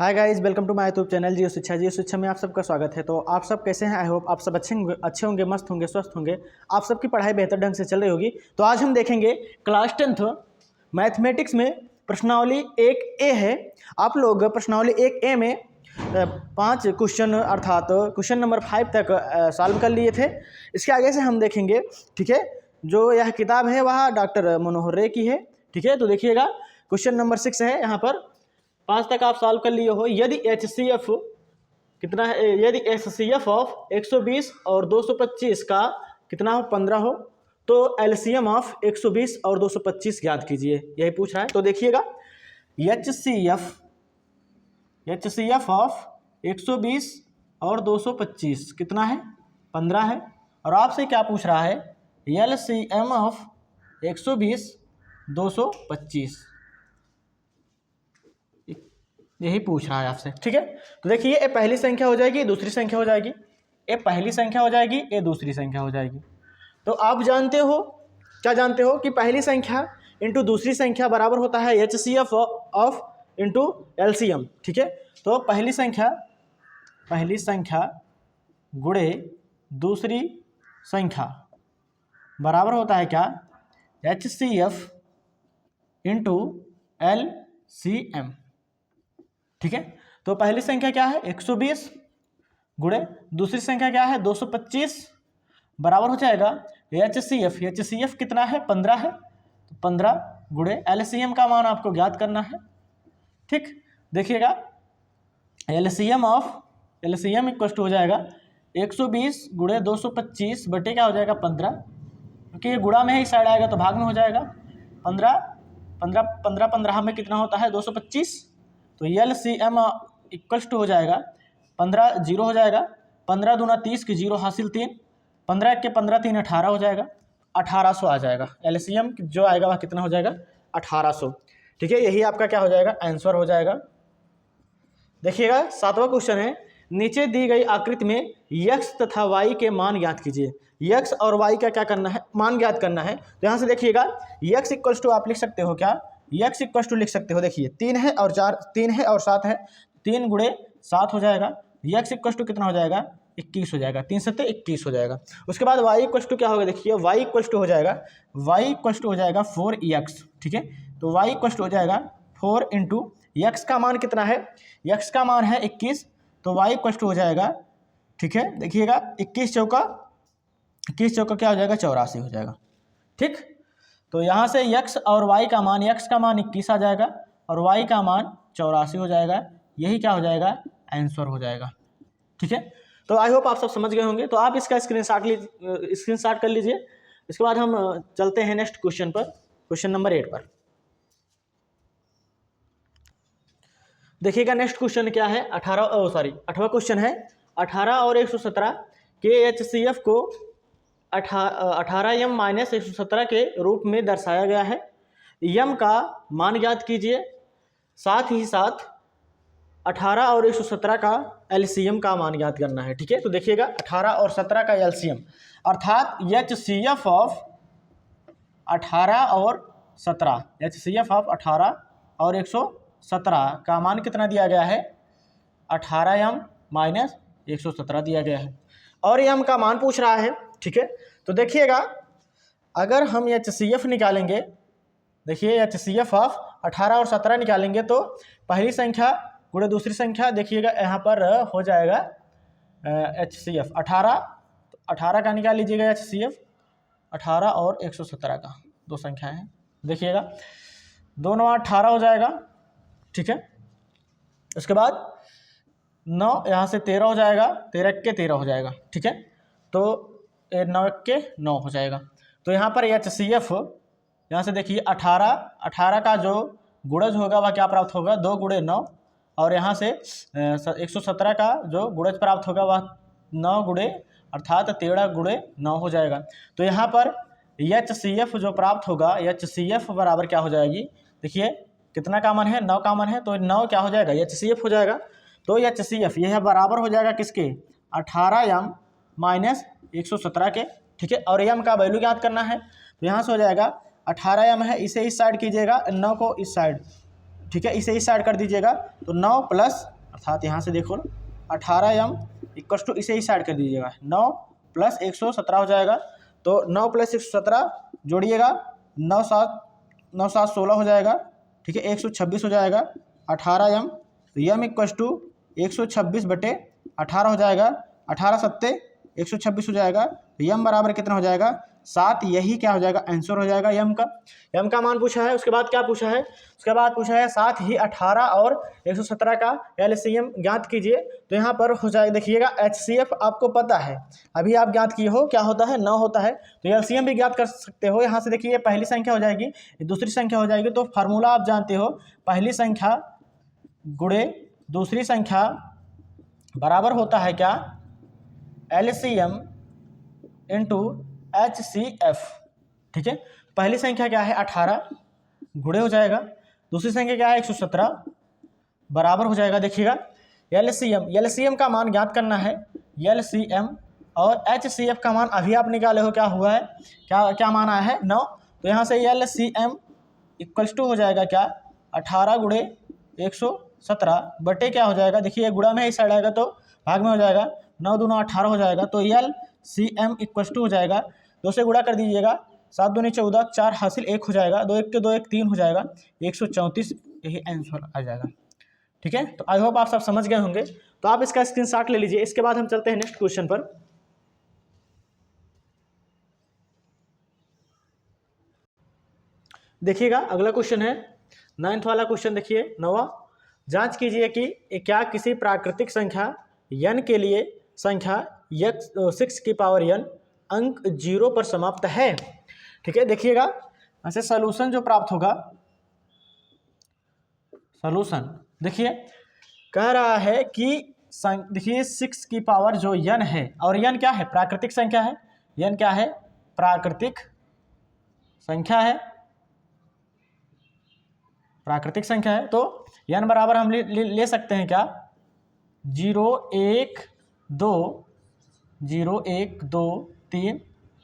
Hi guys, welcome to my YouTube channel Jio Shiksha. Jio शिक्षा में आप सबका स्वागत है। तो आप सब कैसे हैं? आई होप आप सब अच्छे होंगे, मस्त होंगे, स्वस्थ होंगे। आप सबकी पढ़ाई बेहतर ढंग से चल रही होगी। तो आज हम देखेंगे क्लास 10th मैथमेटिक्स में प्रश्नावली 1A है। आप लोग प्रश्नावली 1A में 5 क्वेश्चन अर्थात क्वेश्चन नंबर 5 तक सॉल्व कर लिए थे। इसके आगे से हम देखेंगे, ठीक है। जो यह किताब है वह डॉक्टर मनोहर रे की है, ठीक है। तो देखिएगा, क्वेश्चन नंबर 6 है यहाँ पर। 5 तक आप सॉल्व कर लिए हो। यदि HCF कितना है, यदि HCF ऑफ 120 और 225 का कितना हो, 15 हो, तो LCM ऑफ 120 और 225 ज्ञात कीजिए, यही पूछ रहा है। तो देखिएगा, HCF ऑफ 120 और 225 कितना है, 15 है। और आपसे क्या पूछ रहा है, LCM ऑफ 120 225, यही पूछ रहा है आपसे, ठीक है। तो देखिए, ये पहली संख्या हो जाएगी, दूसरी संख्या हो जाएगी, ये पहली संख्या हो जाएगी, ये दूसरी संख्या हो जाएगी। तो आप जानते हो, क्या जानते हो कि पहली संख्या इंटू दूसरी संख्या बराबर होता है HCF ऑफ इंटू LCM, ठीक है। तो पहली संख्या गुणे दूसरी संख्या बराबर होता है क्या, HCF इंटू LCM, ठीक है। तो पहली संख्या क्या है, 120 गुणे दूसरी संख्या क्या है, 225 बराबर हो जाएगा HCF कितना है, 15 है। तो 15 गुणे LCM का मान आपको ज्ञात करना है, ठीक। देखिएगा, LCM इक्वल टू हो जाएगा 120 गुणे 225 बटे क्या हो जाएगा, 15, क्योंकि ये गुणा में ही साइड आएगा तो भाग में हो जाएगा। 15 में कितना होता है, 225। तो LCM इक्वल्स टू हो जाएगा 15, जीरो हो जाएगा। 15 दूना 30 की जीरो हासिल 3, 15 के 15 3 18 हो जाएगा, 1800 आ जाएगा। LCM जो आएगा वह कितना हो जाएगा, 1800, ठीक है। यही आपका क्या हो जाएगा, आंसर हो जाएगा। देखिएगा, 7वां क्वेश्चन है, नीचे दी गई आकृति में x तथा y के मान ज्ञात कीजिए। x और y का क्या करना है, मान ज्ञात करना है। तो यहाँ से देखिएगा, x इक्वल्स टू आप लिख सकते हो क्या, x इक्वल्स टू लिख सकते हो। देखिए, 3 है और 7 है, 3 गुणे 7 हो जाएगा। x इक्वल्स टू कितना हो जाएगा, 21 हो जाएगा। 3 7 21 हो जाएगा। उसके बाद y इक्वल्स टू क्या होगा, देखिए y इक्वल्स टू हो जाएगा 4x, ठीक है। तो y इक्वल्स टू हो जाएगा 4 इंटू x का मान कितना है, x का मान है 21, तो y इक्वल्स टू हो जाएगा, ठीक है। देखिएगा, 21 चौका क्या हो जाएगा, 84 हो जाएगा, ठीक। तो यहाँ से x और y का मान, x का मान 21 आ जाएगा और y का मान 84 हो जाएगा। यही क्या हो जाएगा, आंसर हो जाएगा, ठीक है। तो आई होप आप सब समझ गए होंगे। तो आप इसका स्क्रीनशॉट कर लीजिए। इसके बाद हम चलते हैं नेक्स्ट क्वेश्चन पर, क्वेश्चन नंबर 8 पर। देखिएगा, नेक्स्ट क्वेश्चन क्या है, 8वां क्वेश्चन है। 18 और 117 के HCF को 18m माइनस 117 के रूप में दर्शाया गया है। m का मान ज्ञात कीजिए, साथ ही साथ 18 और 117 का LCM का मान ज्ञात करना है, ठीक है। तो देखिएगा, 18 और 17 का LCM अर्थात HCF ऑफ 18 और 17, HCF ऑफ 18 और 117 का मान कितना दिया गया है, 18m माइनस 117 दिया गया है और m का मान पूछ रहा है, ठीक है। तो देखिएगा, अगर हम HCF निकालेंगे, देखिए HCF ऑफ 18 और 17 निकालेंगे तो पहली संख्या गुणे दूसरी संख्या, देखिएगा यहाँ पर हो जाएगा HCF 18 का निकाल लीजिएगा, HCF 18 और 117 का, दो संख्या है। देखिएगा, 2 9 18 हो जाएगा, ठीक है। उसके बाद 9 यहाँ से 13 हो जाएगा, 13 के 13 हो जाएगा, ठीक है। तो 9 के 9 हो जाएगा। तो यहाँ पर HCF, यहाँ से देखिए 18 का जो गुणज होगा वह क्या प्राप्त होगा, 2 गुणे 9, और यहाँ से 117 का जो गुणज प्राप्त होगा वह 9 गुणे अर्थात 13 गुणे 9 हो जाएगा। तो यहाँ पर HCF जो प्राप्त होगा, HCF बराबर क्या हो जाएगी, देखिए कितना का मान है, 9 का मान है, तो 9 क्या हो जाएगा, HCF हो जाएगा। तो HCF यह बराबर हो जाएगा किसके, 18m माइनस 117 के, ठीक है। और m का वैल्यू ज्ञात करना है। तो यहाँ से हो जाएगा 18m है, इसे इस साइड कीजिएगा, 9 को इस साइड, ठीक है, इसे इस साइड कर दीजिएगा तो 9 प्लस अर्थात यहाँ से देखो 18m इक्वल टू इसे इस साइड कर दीजिएगा 9 प्लस 117 हो जाएगा। तो 9 प्लस 117 जोड़िएगा 9 7 16 हो जाएगा। ठीक है, 126 हो जाएगा 18m, तो m इक्वल टू 126/18 हो जाएगा। 18 सत्ते 126 हो जाएगा, तो m बराबर कितना हो जाएगा 7। यही क्या हो जाएगा आंसर हो जाएगा m का मान पूछा है। उसके बाद क्या पूछा है, उसके बाद पूछा है साथ ही 18 और 117 का एलसीएम ज्ञात कीजिए। तो यहाँ पर हो जाएगा, देखिएगा HCF आपको पता है, अभी आप ज्ञात किए हो क्या होता है 9 होता है, तो एलसीएम भी ज्ञात कर सकते हो। यहाँ से देखिए पहली संख्या हो जाएगी, दूसरी संख्या हो जाएगी, तो फार्मूला आप जानते हो, पहली संख्या गुणे दूसरी संख्या बराबर होता है क्या LCM इंटू HCF। ठीक है, पहली संख्या क्या है 18 गुणे हो जाएगा, दूसरी संख्या क्या है 117 बराबर हो जाएगा। देखिएगा LCM का मान ज्ञात करना है, LCM और HCF का मान अभी आप निकाले हो, क्या हुआ है, क्या मान आया है 9। तो यहाँ से LCM इक्वल्स टू हो जाएगा क्या 18 गुणे 117 बटे क्या हो जाएगा, देखिए गुणा में ही साइड आएगा तो भाग में हो जाएगा, 9 दूना 18 हो जाएगा। तो LCM इक्वल्स टू हो जाएगा, 2 से गुणा कर दीजिएगा, 7 दूनी 14, 4 हासिल 1 हो जाएगा, 2 1 के 2 1 3 हो जाएगा, 134 यही आंसर आ जाएगा। ठीक है, तो आई होप आप सब समझ गए होंगे। तो आप इसका स्क्रीनशॉट ले लीजिए। इसके बाद हम चलते हैं नेक्स्ट क्वेश्चन पर। देखिएगा अगला क्वेश्चन है 9th वाला क्वेश्चन। देखिए 9वां, जांच कीजिए कि क्या किसी प्राकृतिक संख्या n के लिए संख्या 6 की पावर n अंक 0 पर समाप्त है। ठीक है, देखिएगा ऐसे सॉल्यूशन जो प्राप्त होगा, सॉल्यूशन देखिए कह रहा है कि देखिए 6 की पावर जो n है, और n क्या है प्राकृतिक संख्या है, n क्या है प्राकृतिक संख्या है, प्राकृतिक संख्या है। तो n बराबर हम ले सकते हैं क्या 0 1 2 0 1 2 3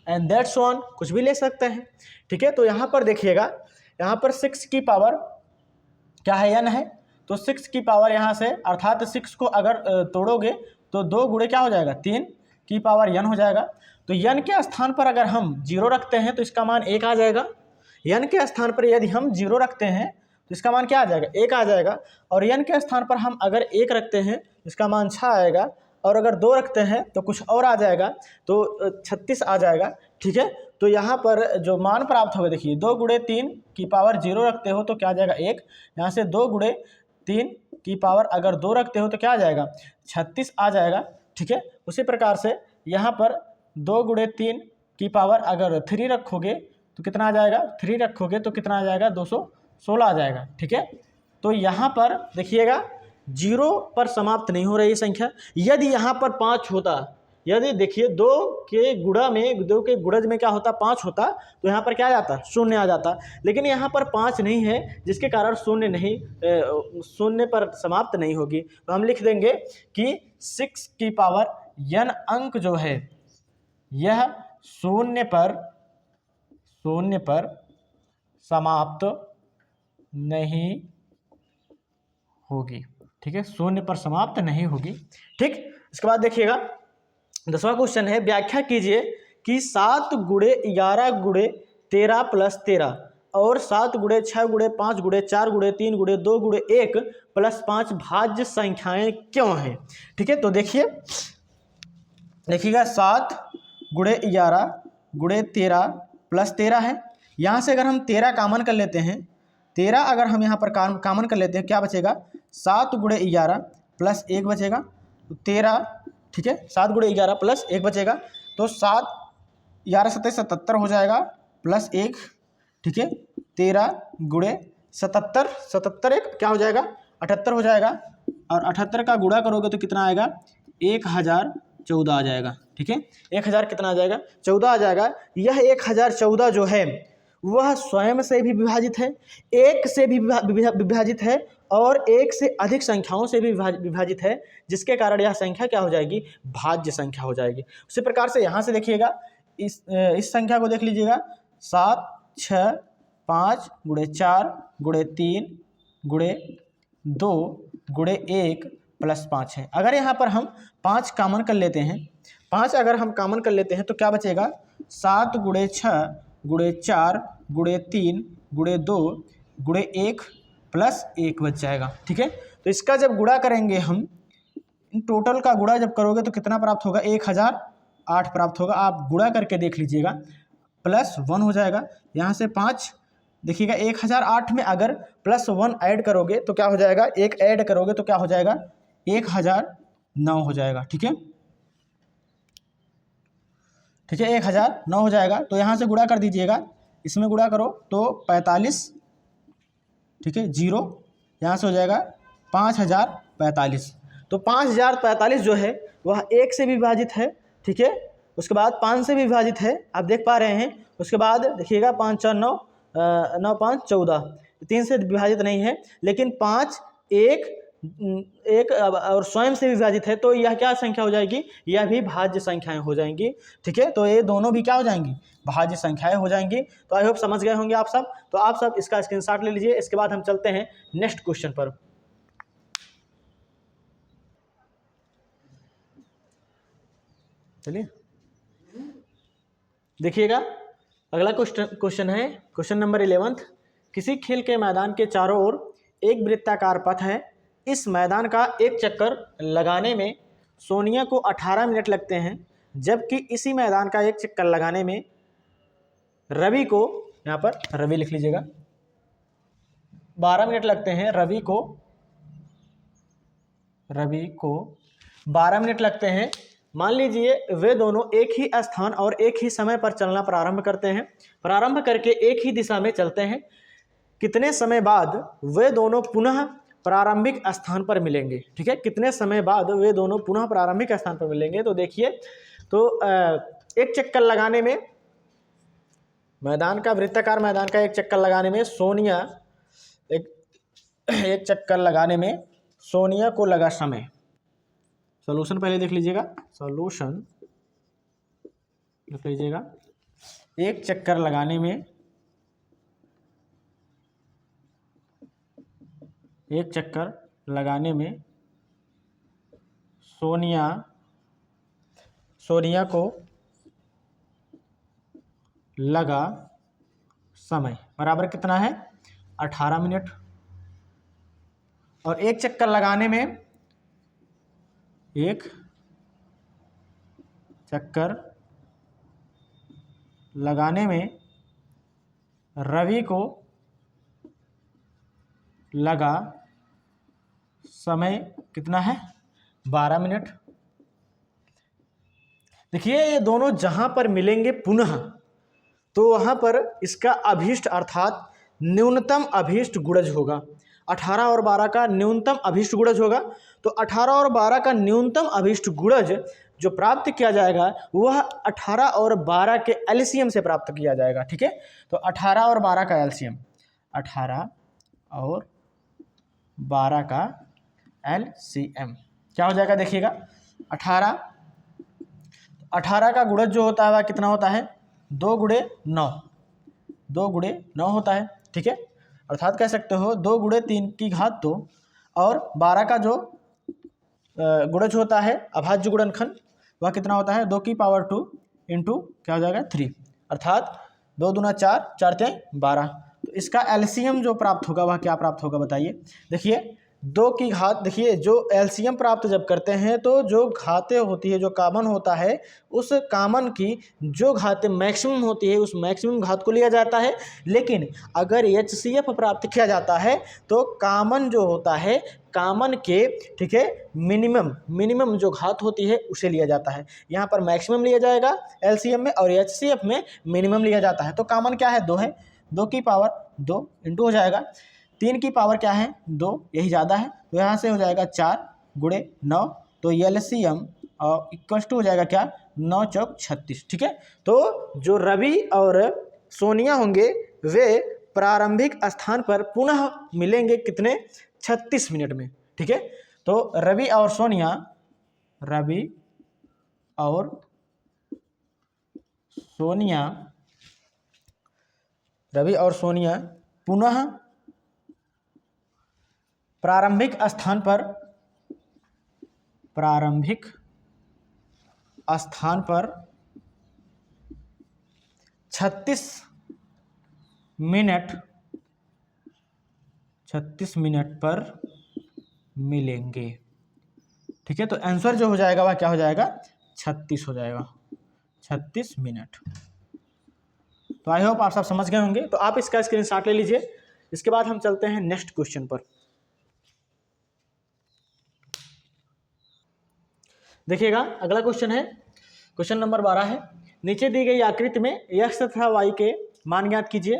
एंड दैट्स ऑन, कुछ भी ले सकते हैं। ठीक है, तो यहाँ पर देखिएगा, यहाँ पर 6 की पावर क्या है n है, तो 6 की पावर यहाँ से अर्थात 6 को अगर तोड़ोगे तो 2 गुणे क्या हो जाएगा 3 की पावर n हो जाएगा। तो n के स्थान पर अगर हम 0 रखते हैं तो इसका मान 1 आ जाएगा। n के स्थान पर यदि हम 0 रखते हैं तो इसका मान क्या आ जाएगा 1 आ जाएगा, और n के स्थान पर हम अगर 1 रखते हैं तो इसका मान 6 आएगा, और अगर 2 रखते हैं तो कुछ और आ जाएगा, तो 36 आ जाएगा। ठीक है, तो यहाँ पर जो मान प्राप्त होगा, देखिए 2 गुणे 3 की पावर 0 रखते हो तो क्या आ जाएगा 1, यहाँ से 2 गुणे 3 की पावर अगर 2 रखते हो तो क्या आ जाएगा 36 आ जाएगा। ठीक है, उसी प्रकार से यहाँ पर 2 गुणे 3 की पावर अगर 3 रखोगे तो कितना आ जाएगा, 3 रखोगे तो कितना आ जाएगा 216 आ जाएगा। ठीक है, तो यहाँ पर देखिएगा 0 पर समाप्त नहीं हो रही संख्या। यदि यहाँ पर 5 होता, यदि देखिए 2 के गुणा में, 2 के गुणज में क्या होता 5 होता, तो यहाँ पर क्या आ जाता 0 आ जाता, लेकिन यहाँ पर 5 नहीं है, जिसके कारण शून्य पर समाप्त नहीं होगी। तो हम लिख देंगे कि 6 की पावर n अंक जो है यह शून्य पर समाप्त नहीं होगी। ठीक है, शून्य पर समाप्त नहीं होगी। ठीक, इसके बाद देखिएगा 10वां क्वेश्चन है, व्याख्या कीजिए कि 7 गुणे 11 गुणे 13 प्लस 13 और 7 गुणे 6 गुणे 5 गुणे 4 गुणे 3 गुणे 2 गुणे 1 प्लस 5 भाज्य संख्याएं क्यों हैं। ठीक है, तो देखिएगा 7 गुणे 11 गुणे 13 प्लस 13 है, यहाँ से अगर हम 13 कॉमन कर लेते हैं, 13 अगर हम यहाँ पर कॉमन कर लेते हैं क्या बचेगा 7 गुणे 11 प्लस 1 बचेगा, तो 13। ठीक है, 7 गुणे 11 प्लस 1 बचेगा, तो 7 11 7 77 हो जाएगा प्लस 1। ठीक है, 13 गुणे 77 77 1 क्या हो जाएगा 78 हो जाएगा, और 78 का गुणा करोगे तो कितना आएगा 1014 आ जाएगा। ठीक है, 1000 कितना आ जाएगा 14 आ जाएगा। यह 1014 जो है वह स्वयं से भी विभाजित है, 1 से भी विभाजित है, और 1 से अधिक संख्याओं से भी विभाजित है, जिसके कारण यह संख्या क्या हो जाएगी भाज्य संख्या हो जाएगी। उसी प्रकार से यहाँ से देखिएगा इस संख्या को देख लीजिएगा 7 6 5 गुणे 4 गुणे 3 गुणे 2 गुणे 1 प्लस 5 है। अगर यहाँ पर हम 5 कॉमन कर लेते हैं, 5 अगर हम कॉमन कर लेते हैं तो क्या बचेगा, 7 गुणे 6 गुणे 4 गुणे 3 गुणे 2 गुणे 1 प्लस 1 बच जाएगा। ठीक है, तो इसका जब गुणा करेंगे हम, इन टोटल का गुणा जब करोगे तो कितना प्राप्त होगा, 1008 प्राप्त होगा। आप गुणा करके देख लीजिएगा, प्लस 1 हो जाएगा। यहाँ से 5 देखिएगा, 1008 में अगर प्लस 1 ऐड करोगे तो क्या हो जाएगा, एक ऐड करोगे तो क्या हो जाएगा, 1009 हो जाएगा। ठीक है, ठीक है, 1009 हो जाएगा। तो यहाँ से गुणा कर दीजिएगा, इसमें गुणा करो तो 45, ठीक है, 0 यहाँ से हो जाएगा 5045। तो 5045 जो है वह 1 से विभाजित है। ठीक है, उसके बाद 5 से भी विभाजित है, आप देख पा रहे हैं। उसके बाद देखिएगा 5 4 9 9 5 14, 3 से विभाजित नहीं है, लेकिन 5 1 और स्वयं से विभाजित है, तो यह क्या संख्या हो जाएगी, यह भी भाज्य संख्याएं हो जाएंगी। ठीक है, तो ये दोनों भी क्या हो जाएंगी, भाज्य संख्याएं हो जाएंगी। तो आई होप समझ गए होंगे आप सब। तो आप सब इसका स्क्रीनशॉट ले लीजिए। इसके बाद हम चलते हैं नेक्स्ट क्वेश्चन पर। चलिए देखिएगा, अगला क्वेश्चन है क्वेश्चन नंबर 11। किसी खेल के मैदान के चारों ओर एक वृत्ताकार पथ है। इस मैदान का एक चक्कर लगाने में सोनिया को 18 मिनट लगते हैं, जबकि इसी मैदान का एक चक्कर लगाने में रवि को, यहाँ पर रवि लिख लीजिएगा, 12 मिनट लगते हैं। रवि को 12 मिनट लगते हैं। मान लीजिए वे दोनों एक ही स्थान और एक ही समय पर चलना प्रारंभ करते हैं, प्रारंभ करके एक ही दिशा में चलते हैं। कितने समय बाद वे दोनों पुनः प्रारंभिक स्थान पर मिलेंगे। ठीक है, कितने समय बाद वे दोनों पुनः प्रारंभिक स्थान पर मिलेंगे। तो देखिए, तो एक चक्कर लगाने में, मैदान का, वृत्ताकार मैदान का एक चक्कर लगाने में सोनिया, एक चक्कर लगाने में सोनिया को लगा समय। सॉल्यूशन पहले देख लीजिएगा, सॉल्यूशन देख लीजिएगा। एक चक्कर लगाने में, एक चक्कर लगाने में सोनिया को लगा समय बराबर कितना है, 18 मिनट। और एक चक्कर लगाने में, एक चक्कर लगाने में रवि को लगा समय कितना है, 12 मिनट। देखिए, ये दोनों जहां पर मिलेंगे पुनः, तो वहां पर इसका अभीष्ट अर्थात न्यूनतम अभीष्ट गुणज होगा। 18 और 12 का न्यूनतम अभीष्ट गुणज होगा। तो 18 और 12 का न्यूनतम अभीष्ट गुणज जो प्राप्त किया जाएगा वह 18 और 12 के एलसीएम से प्राप्त किया जाएगा। ठीक है, तो 18 और 12 का एलसीएम, 18 और 12 का एलसीएम क्या हो जाएगा, देखिएगा, 18 का गुणज जो होता है वह कितना होता है, 2 गुणे 9, 2 गुणे 9 होता है। ठीक है, अर्थात कह सकते हो 2 गुणे 3 की घात 2, और 12 का जो गुणज होता है अभाज्य गुणनखंड वह कितना होता है, 2 की पावर 2 इंटू क्या हो जाएगा 3, अर्थात 2 दूना 4, 4 तिहाई 12। तो इसका एलसीएम जो प्राप्त होगा वह क्या प्राप्त होगा बताइए। देखिए, 2 की घात, देखिए जो एलसीएम प्राप्त जब करते हैं तो जो घातें होती है, जो कॉमन होता है, उस कॉमन की जो घातें मैक्सिमम होती है उस मैक्सिमम घात को लिया जाता है। लेकिन अगर एचसीएफ प्राप्त किया जाता है तो कॉमन जो होता है, कॉमन के, ठीक है, मिनिमम जो घात होती है उसे लिया जाता है। यहाँ पर मैक्सिमम लिया जाएगा एलसीएम में, और एचसीएफ में मिनिमम लिया जाता है। तो कॉमन क्या है, 2 है, 2 की पावर 2 इंटू हो जाएगा 3 की पावर क्या है, 2, यही ज़्यादा है, तो यहाँ से हो जाएगा 4 गुणे 9, तो एलसीएम और इक्वल टू हो जाएगा क्या, 9 चौक 36। ठीक है, तो जो रवि और सोनिया होंगे वे प्रारंभिक स्थान पर पुनः मिलेंगे कितने, 36 मिनट में। ठीक है, तो रवि और सोनिया पुनः प्रारंभिक स्थान पर 36 मिनट पर मिलेंगे। ठीक है, तो आंसर जो हो जाएगा वह क्या हो जाएगा, 36 हो जाएगा, 36 मिनट। तो आई होप आप सब समझ गए होंगे। तो आप इसका स्क्रीनशॉट ले लीजिए। इसके बाद हम चलते हैं नेक्स्ट क्वेश्चन पर। देखिएगा अगला क्वेश्चन है, क्वेश्चन नंबर 12 है। नीचे दी गई आकृति में x तथा y के मान ज्ञात कीजिए।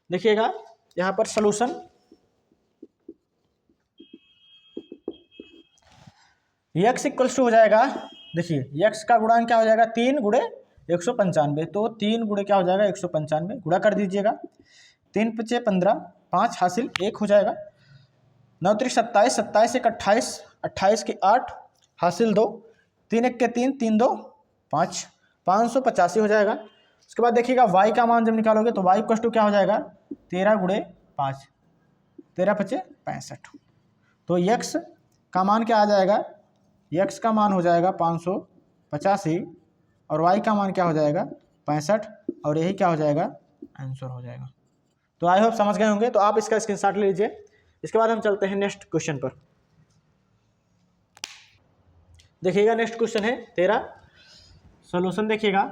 देखिएगा यहाँ पर सॉल्यूशन, x इक्वल्स टू हो जाएगा, देखिए x का गुणांक क्या हो जाएगा, 3 गुणे 195। तो 3 गुणे क्या हो जाएगा, 195, गुणा कर दीजिएगा। 3 × 5 = 15, 5 हासिल 1 हो जाएगा। 9 × 3 = 27, 27 × 1 = 28, 28 के 8 हासिल 2, 3 × 1 = 3, 3 × 2 = 5, 585 हो जाएगा। उसके बाद देखिएगा y का मान जब निकालोगे तो y इक्वल्स टू क्या हो जाएगा, 13 × 5, 13 × 5 = 65। तो x का मान क्या आ जाएगा, x का मान हो जाएगा 585 और y का मान क्या हो जाएगा 65, और यही क्या हो जाएगा, आंसर हो जाएगा। तो आई होप समझ गए होंगे। तो आप इसका स्क्रीनशॉट ले लीजिए। इसके बाद हम चलते हैं नेक्स्ट क्वेश्चन पर। देखिएगा नेक्स्ट क्वेश्चन है 13, सॉल्यूशन देखिएगा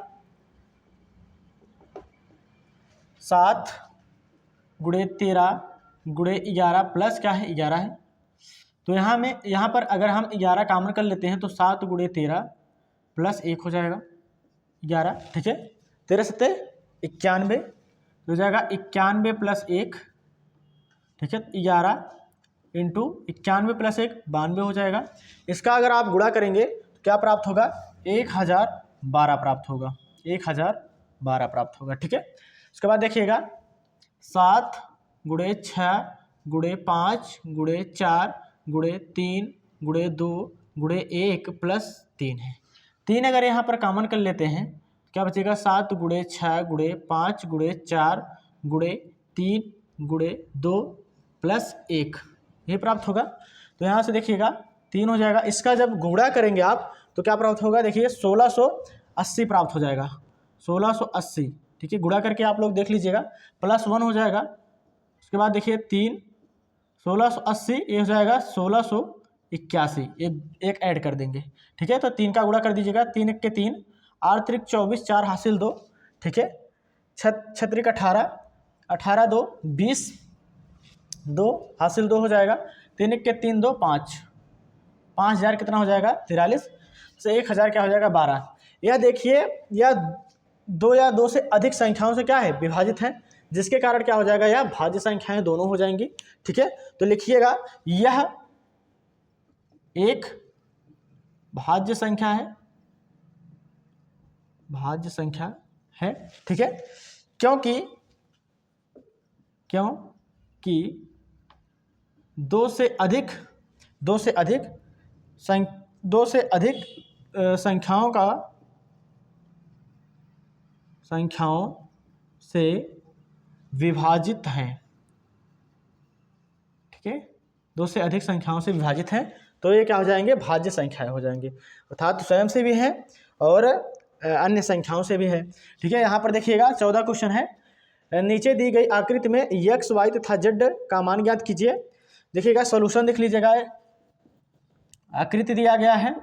7 × 13 × 11 प्लस क्या है 11 है। तो यहाँ पर अगर हम 11 कॉमन कर लेते हैं तो 7 × 13 प्लस 1 हो जाएगा 11। ठीक है, 13 × 7 = 91, हो जाएगा 91 + 1। ठीक है, 11 × 91 + 1 92 हो जाएगा। इसका अगर आप गुणा करेंगे तो क्या प्राप्त होगा, 1012 प्राप्त होगा, 1012 प्राप्त होगा। ठीक है, उसके बाद देखिएगा 7 × 6 × 5 × 4 × 3 × 2 × 1 + 3 है। 3 अगर यहाँ पर कॉमन कर लेते हैं क्या बचेगा, 7 × 6 × 5 × 4 × 3 × 2 + 1, ये प्राप्त होगा। तो यहाँ से देखिएगा 3 हो जाएगा। इसका जब गुणा करेंगे आप तो क्या प्राप्त होगा, देखिए 1680 प्राप्त हो जाएगा, 1680। ठीक है, गुणा करके आप लोग देख लीजिएगा, +1 हो जाएगा। उसके बाद देखिए 3, 1680, ये हो जाएगा 1681, एक ऐड कर देंगे। ठीक है, तो 3 का गुणा कर दीजिएगा, 3 × 1 = 3, 8 × 3 = 24, 4 हासिल 2। ठीक है, 6 × 3 = 18, 18 × 2 = 20, 2 हासिल 2 हो जाएगा। 3 × 1 = 3, 2 5, 5000 कितना हो जाएगा, 43 से 1000 क्या हो जाएगा, 12। यह देखिए यह 2 या 2 से अधिक संख्याओं से क्या है, विभाजित है, जिसके कारण क्या हो जाएगा, यह भाज्य संख्याएं दोनों हो जाएंगी। ठीक है, तो लिखिएगा यह एक भाज्य संख्या है, भाज्य संख्या है। ठीक है, क्योंकि 2 से अधिक संख्याओं से विभाजित हैं। ठीक है, 2 से अधिक संख्याओं से विभाजित हैं, तो ये क्या हो जाएंगे, भाज्य संख्याएं हो जाएंगे, अर्थात स्वयं से भी है और अन्य संख्याओं से भी है। ठीक है, यहाँ पर देखिएगा 14 क्वेश्चन है। नीचे दी गई आकृति में x, y तथा z का मान ज्ञात कीजिए। देखिएगा सॉल्यूशन देख लीजिएगा, आकृति दिया गया है,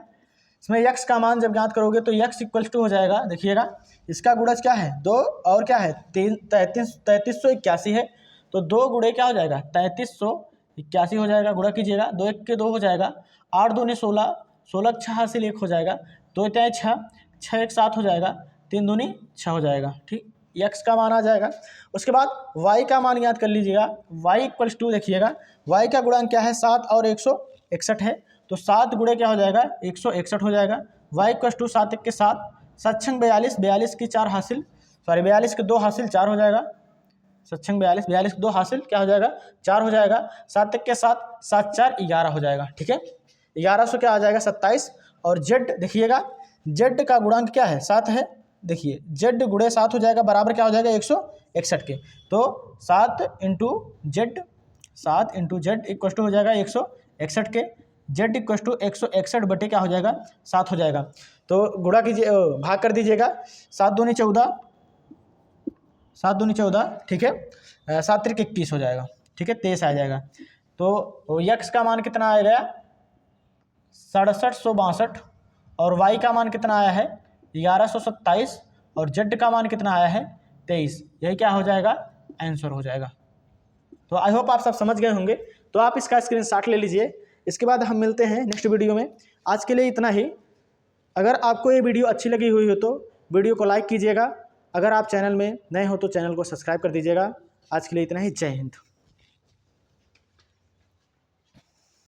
इसमें x का मान जब ज्ञात करोगे तो x इक्वल्स टू हो जाएगा, देखिएगा इसका गुणज क्या है, 2 और क्या है 3381 है, तो 2 गुणे क्या हो जाएगा 3381 हो जाएगा। गुणा कीजिएगा, 2 × 1 = 2 हो जाएगा, 8 × 2 = 16, 16 × 6 हासिल 1 हो जाएगा, 2 × 3 = 6, 6 × 1 = 7 हो जाएगा, 3 × 2 = 6 हो जाएगा। ठीक, x का मान आ जाएगा। उसके बाद y का मान याद कर लीजिएगा, y इक्वल्स टू देखिएगा y का गुणांक क्या है, 7 और 161 है, तो 7 गुणे क्या हो जाएगा 161 हो जाएगा। y इक्वल्स टू 7 × 1 = 7, 7 × 42, 42 की 4 हासिल, 42 के 2 हासिल 4 हो जाएगा, 7 × 42, 42 के 2 हासिल क्या हो जाएगा 4 हो जाएगा, 7 × 1 = 7, 7 × 4 = 11 हो जाएगा। ठीक है, 11 से क्या आ जाएगा 27। और z देखिएगा, z का गुणांक क्या है 7 है, देखिए z गुणे 7 हो जाएगा, बराबर क्या हो जाएगा 161 के, तो 7 × z 7 into Z equal to हो जाएगा 161 के, जेड इक्व टू 161 बटे क्या हो जाएगा 7 हो जाएगा। तो गुणा कीजिए, भाग कर दीजिएगा, 7 दूनी 14, 7 दूनी 14, ठीक है, 7 त्रिक 21 हो जाएगा, ठीक है, 23 आ जाएगा। तो यक्स का मान कितना आ गया 6762 और वाई का मान कितना आया है 1127 और जेड का मान कितना आया है 23। यही क्या हो जाएगा आंसर हो जाएगा। तो आई होप आप सब समझ गए होंगे। तो आप इसका स्क्रीनशॉट ले लीजिए। इसके बाद हम मिलते हैं नेक्स्ट वीडियो में। आज के लिए इतना ही। अगर आपको ये वीडियो अच्छी लगी हुई हो तो वीडियो को लाइक कीजिएगा। अगर आप चैनल में नए हो तो चैनल को सब्सक्राइब कर दीजिएगा। आज के लिए इतना ही। जय हिंद।